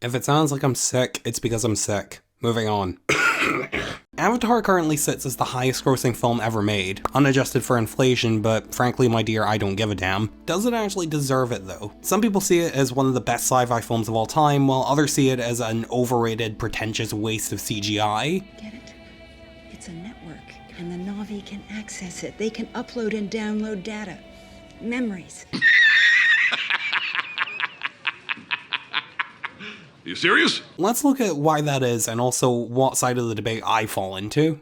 If it sounds like I'm sick, it's because I'm sick. Moving on. Avatar currently sits as the highest grossing film ever made, unadjusted for inflation, but frankly, my dear, I don't give a damn. Does it actually deserve it though? Some people see it as one of the best sci-fi films of all time, while others see it as an overrated, pretentious waste of CGI. Get it? It's a network, and the Na'vi can access it. They can upload and download data, memories. Are you serious? Let's look at why that is and also what side of the debate I fall into.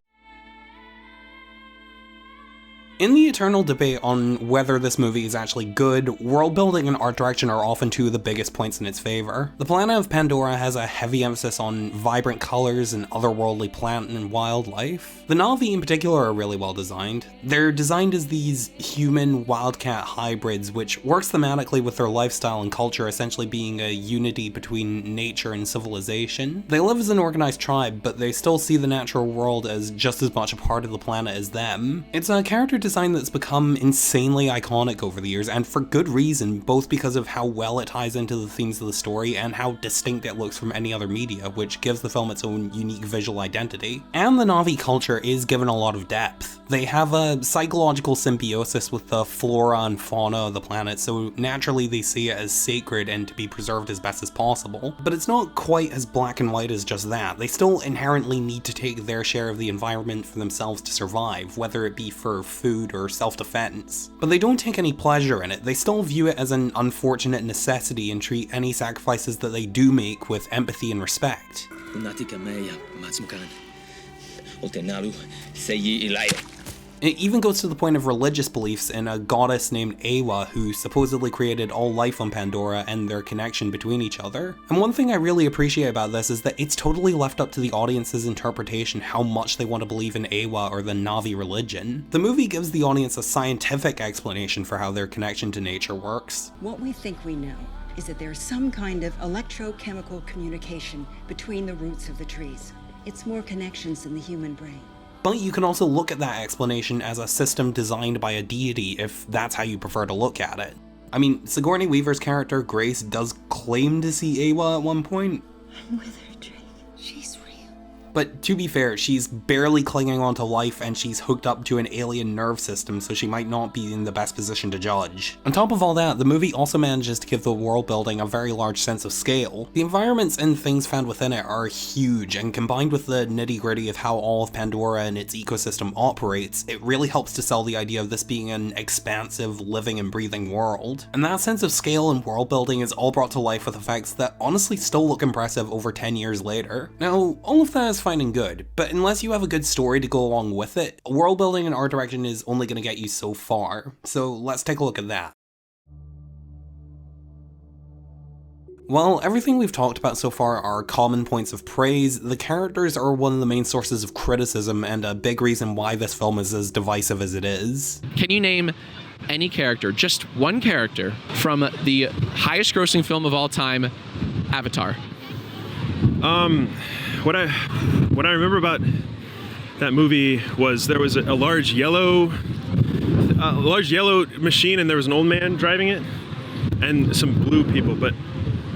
In the eternal debate on whether this movie is actually good, world building and art direction are often two of the biggest points in its favor. The planet of Pandora has a heavy emphasis on vibrant colors and otherworldly plant and wildlife. The Na'vi in particular are really well designed. They're designed as these human wildcat hybrids, which works thematically with their lifestyle and culture essentially being a unity between nature and civilization. They live as an organized tribe, but they still see the natural world as just as much a part of the planet as them. It's a character design that's become insanely iconic over the years, and for good reason, both because of how well it ties into the themes of the story and how distinct it looks from any other media, which gives the film its own unique visual identity. And the Na'vi culture is given a lot of depth. They have a psychological symbiosis with the flora and fauna of the planet, so naturally they see it as sacred and to be preserved as best as possible. But it's not quite as black and white as just that. They still inherently need to take their share of the environment for themselves to survive, whether it be for food or self-defense. But they don't take any pleasure in it. They still view it as an unfortunate necessity and treat any sacrifices that they do make with empathy and respect. It even goes to the point of religious beliefs in a goddess named Awa who supposedly created all life on Pandora and their connection between each other. And one thing I really appreciate about this is that it's totally left up to the audience's interpretation how much they want to believe in Awa or the Na'vi religion. The movie gives the audience a scientific explanation for how their connection to nature works. What we think we know is that there's some kind of electrochemical communication between the roots of the trees. It's more connections than the human brain. But you can also look at that explanation as a system designed by a deity if that's how you prefer to look at it. I mean, Sigourney Weaver's character, Grace, does claim to see Awa at one point. I'm with her, Drake. She's real. But to be fair, she's barely clinging on to life and she's hooked up to an alien nerve system, so she might not be in the best position to judge. On top of all that, the movie also manages to give the world building a very large sense of scale. The environments and things found within it are huge, and combined with the nitty-gritty of how all of Pandora and its ecosystem operates, it really helps to sell the idea of this being an expansive, living and breathing world. And that sense of scale and world building is all brought to life with effects that honestly still look impressive over 10 years later. Now, all of that is fine and good, but unless you have a good story to go along with it, world building and art direction is only going to get you so far. So let's take a look at that. While everything we've talked about so far are common points of praise, the characters are one of the main sources of criticism and a big reason why this film is as divisive as it is. Can you name any character, just one character, from the highest grossing film of all time, Avatar? What I remember about that movie was there was a large yellow machine and there was an old man driving it and some blue people, but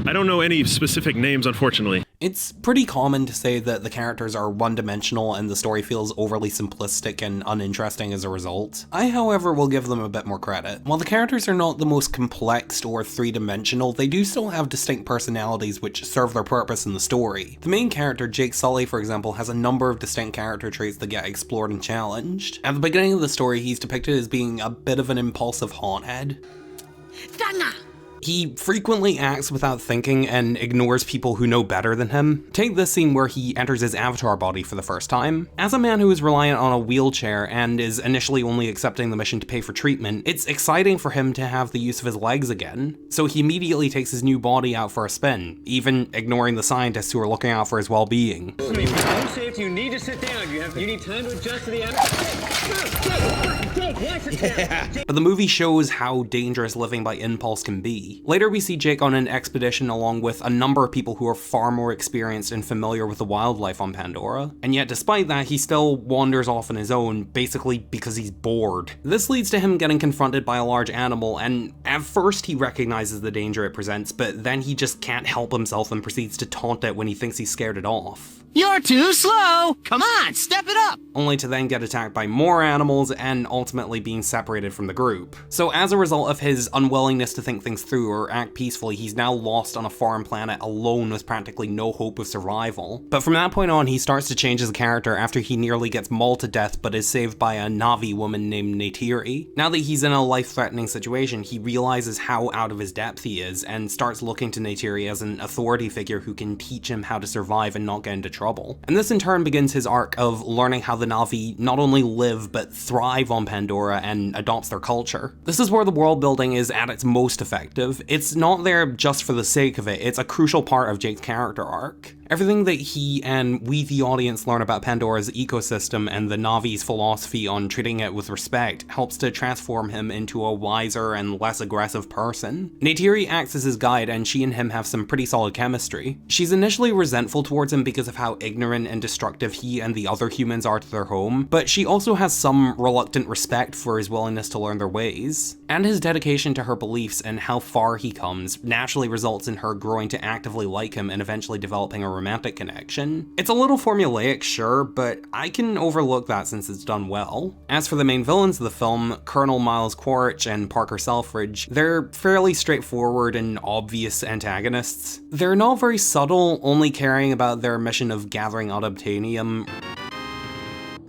I don't know any specific names, unfortunately. It's pretty common to say that the characters are one-dimensional and the story feels overly simplistic and uninteresting as a result. I, however, will give them a bit more credit. While the characters are not the most complex or three-dimensional, they do still have distinct personalities which serve their purpose in the story. The main character, Jake Sully, for example, has a number of distinct character traits that get explored and challenged. At the beginning of the story, he's depicted as being a bit of an impulsive hothead. Dana! He frequently acts without thinking and ignores people who know better than him. Take this scene where he enters his avatar body for the first time. As a man who is reliant on a wheelchair and is initially only accepting the mission to pay for treatment, it's exciting for him to have the use of his legs again. So he immediately takes his new body out for a spin, even ignoring the scientists who are looking out for his well-being. Don't say if you need to sit down. You need time to adjust to the But the movie shows how dangerous living by impulse can be. Navi. Later we see Jake on an expedition along with a number of people who are far more experienced and familiar with the wildlife on Pandora, and yet despite that he still wanders off on his own, basically because he's bored. This leads to him getting confronted by a large animal, and at first he recognizes the danger it presents, but then he just can't help himself and proceeds to taunt it when he thinks he's scared it off. You're too slow! Come on, step it up! Only to then get attacked by more animals and ultimately being separated from the group. So as a result of his unwillingness to think things through or act peacefully, he's now lost on a foreign planet alone with practically no hope of survival. But from that point on, he starts to change as a character after he nearly gets mauled to death but is saved by a Navi woman named Neytiri. Now that he's in a life-threatening situation, he realizes how out of his depth he is and starts looking to Neytiri as an authority figure who can teach him how to survive and not get into trouble. And this in turn begins his arc of learning how the Navi not only live but thrive on Pandora and adopts their culture. This is where the world building is at its most effective. It's not there just for the sake of it, it's a crucial part of Jake's character arc. Everything that he and we the audience learn about Pandora's ecosystem and the Navi's philosophy on treating it with respect helps to transform him into a wiser and less aggressive person. Neytiri acts as his guide and she and him have some pretty solid chemistry. She's initially resentful towards him because of how ignorant and destructive he and the other humans are to their home, but she also has some reluctant respect for his willingness to learn their ways. And his dedication to her beliefs and how far he comes naturally results in her growing to actively like him and eventually developing a romantic connection. It's a little formulaic, sure, but I can overlook that since it's done well. As for the main villains of the film, Colonel Miles Quaritch and Parker Selfridge, they're fairly straightforward and obvious antagonists. They're not very subtle, only caring about their mission of gathering unobtainium,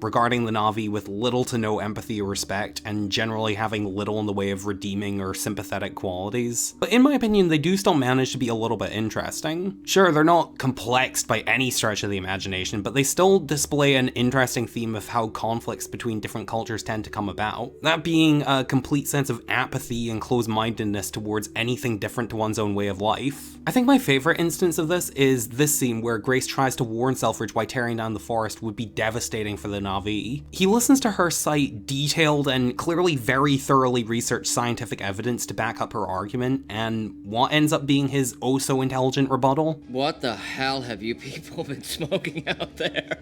regarding the Navi with little to no empathy or respect, and generally having little in the way of redeeming or sympathetic qualities. But in my opinion, they do still manage to be a little bit interesting. Sure, they're not complex by any stretch of the imagination, but they still display an interesting theme of how conflicts between different cultures tend to come about. That being a complete sense of apathy and closed-mindedness towards anything different to one's own way of life. I think my favorite instance of this is this scene where Grace tries to warn Selfridge why tearing down the forest would be devastating for the Navi. He listens to her cite detailed and clearly very thoroughly researched scientific evidence to back up her argument, and what ends up being his oh-so-intelligent rebuttal? What the hell have you people been smoking out there?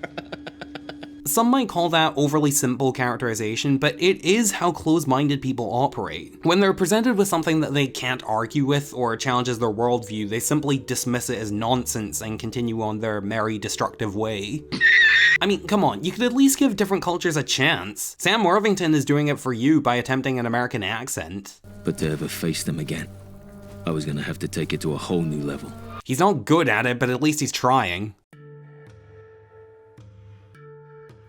Some might call that overly simple characterization, but it is how closed-minded people operate. When they're presented with something that they can't argue with or challenges their worldview, they simply dismiss it as nonsense and continue on their merry, destructive way. I mean, come on, you could at least give different cultures a chance. Sam Worthington is doing it for you by attempting an American accent. But to ever face them again, I was gonna have to take it to a whole new level. He's not good at it, but at least he's trying.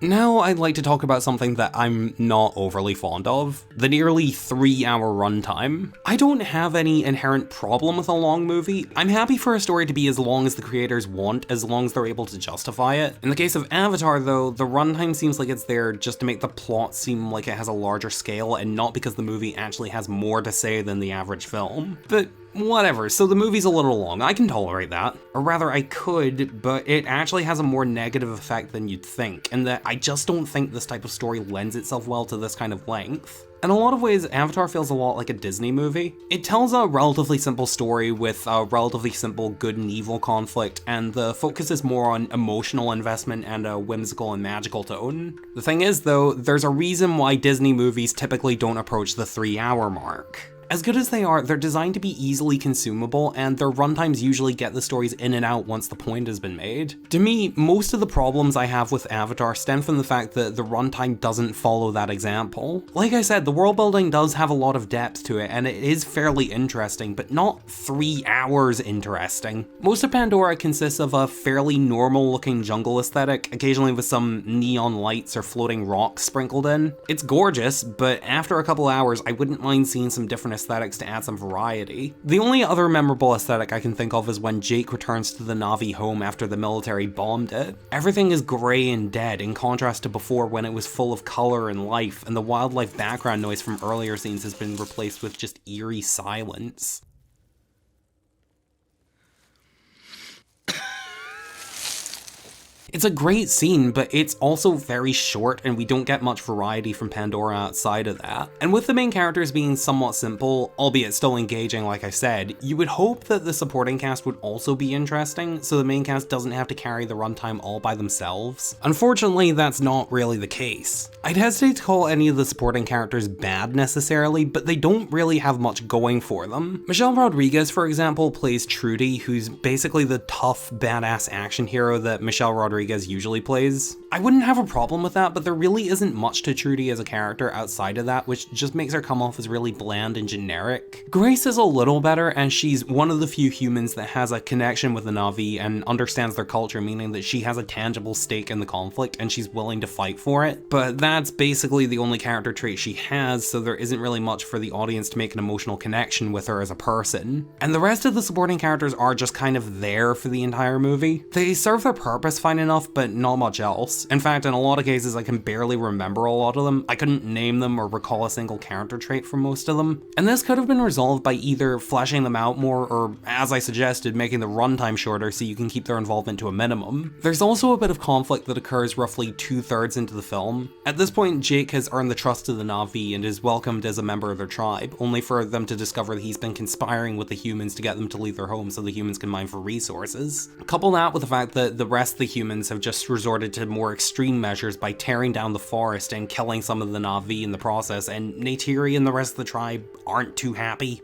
Now I'd like to talk about something that I'm not overly fond of, the nearly 3-hour runtime. I don't have any inherent problem with a long movie. I'm happy for a story to be as long as the creators want, as long as they're able to justify it. In the case of Avatar though, the runtime seems like it's there just to make the plot seem like it has a larger scale and not because the movie actually has more to say than the average film. But whatever, so the movie's a little long, I can tolerate that. Or rather, I could, but it actually has a more negative effect than you'd think, and that I just don't think this type of story lends itself well to this kind of length. In a lot of ways, Avatar feels a lot like a Disney movie. It tells a relatively simple story with a relatively simple good and evil conflict, and the focus is more on emotional investment and a whimsical and magical tone. The thing is though, there's a reason why Disney movies typically don't approach the 3-hour mark. As good as they are, they're designed to be easily consumable, and their runtimes usually get the stories in and out once the point has been made. To me, most of the problems I have with Avatar stem from the fact that the runtime doesn't follow that example. Like I said, the world building does have a lot of depth to it, and it is fairly interesting, but not 3 hours interesting. Most of Pandora consists of a fairly normal looking jungle aesthetic, occasionally with some neon lights or floating rocks sprinkled in. It's gorgeous, but after a couple hours, I wouldn't mind seeing some different aesthetics to add some variety. The only other memorable aesthetic I can think of is when Jake returns to the Navi home after the military bombed it. Everything is grey and dead, in contrast to before when it was full of colour and life, and the wildlife background noise from earlier scenes has been replaced with just eerie silence. It's a great scene, but it's also very short and we don't get much variety from Pandora outside of that. And with the main characters being somewhat simple, albeit still engaging like I said, you would hope that the supporting cast would also be interesting, so the main cast doesn't have to carry the runtime all by themselves. Unfortunately, that's not really the case. I'd hesitate to call any of the supporting characters bad necessarily, but they don't really have much going for them. Michelle Rodriguez, for example, plays Trudy, who's basically the tough, badass action hero that Michelle Rodriguez usually plays. I wouldn't have a problem with that, but there really isn't much to Trudy as a character outside of that, which just makes her come off as really bland and generic. Grace is a little better, and she's one of the few humans that has a connection with the Na'vi and understands their culture, meaning that she has a tangible stake in the conflict and she's willing to fight for it. But that's basically the only character trait she has, so there isn't really much for the audience to make an emotional connection with her as a person. And the rest of the supporting characters are just kind of there for the entire movie. They serve their purpose fine enough, but not much else. In fact, in a lot of cases, I can barely remember a lot of them. I couldn't name them or recall a single character trait for most of them. And this could have been resolved by either fleshing them out more or, as I suggested, making the runtime shorter so you can keep their involvement to a minimum. There's also a bit of conflict that occurs roughly 2/3 into the film. At this point, Jake has earned the trust of the Na'vi and is welcomed as a member of their tribe, only for them to discover that he's been conspiring with the humans to get them to leave their home so the humans can mine for resources. Couple that with the fact that the rest of the humans have just resorted to more extreme measures by tearing down the forest and killing some of the Na'vi in the process, and Neytiri and the rest of the tribe aren't too happy.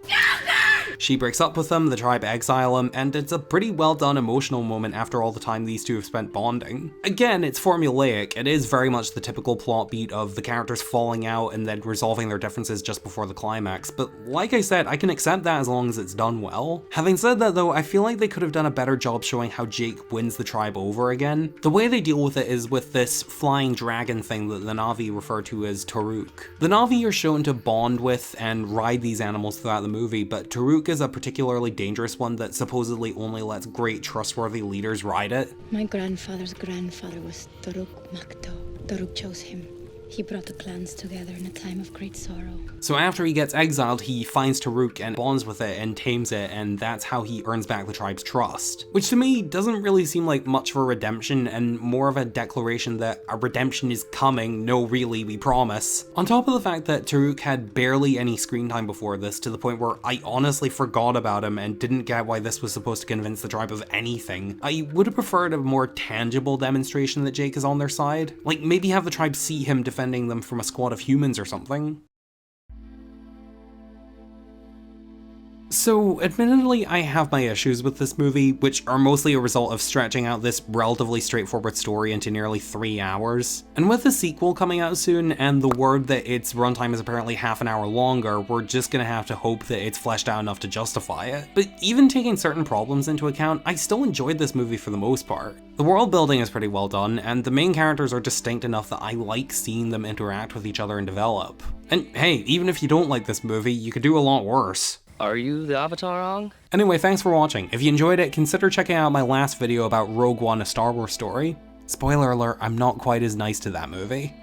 She breaks up with them, the tribe exile him, and it's a pretty well done emotional moment after all the time these two have spent bonding. Again, it's formulaic. It is very much the typical plot beat of the characters falling out and then resolving their differences just before the climax, but like I said, I can accept that as long as it's done well. Having said that though, I feel like they could have done a better job showing how Jake wins the tribe over again. The way they deal with it is with this flying dragon thing that the Na'vi refer to as Taruk. The Na'vi are shown to bond with and ride these animals throughout the movie, but Taruk is a particularly dangerous one that supposedly only lets great trustworthy leaders ride it. My grandfather's grandfather was Taruk Makto. Taruk chose him. He brought the clans together in a time of great sorrow. So after he gets exiled, he finds Taruk and bonds with it and tames it, and that's how he earns back the tribe's trust. Which to me doesn't really seem like much of a redemption and more of a declaration that a redemption is coming, no really, we promise. On top of the fact that Taruk had barely any screen time before this, to the point where I honestly forgot about him and didn't get why this was supposed to convince the tribe of anything. I would have preferred a more tangible demonstration that Jake is on their side. Like maybe have the tribe see him defending them from a squad of humans or something. So, admittedly, I have my issues with this movie, which are mostly a result of stretching out this relatively straightforward story into nearly 3 hours. And with the sequel coming out soon, and the word that its runtime is apparently half an hour longer, we're just gonna have to hope that it's fleshed out enough to justify it. But even taking certain problems into account, I still enjoyed this movie for the most part. The world building is pretty well done, and the main characters are distinct enough that I like seeing them interact with each other and develop. And hey, even if you don't like this movie, you could do a lot worse. Are you the Avatar wrong? Anyway, thanks for watching. If you enjoyed it, consider checking out my last video about Rogue One, a Star Wars story. Spoiler alert, I'm not quite as nice to that movie.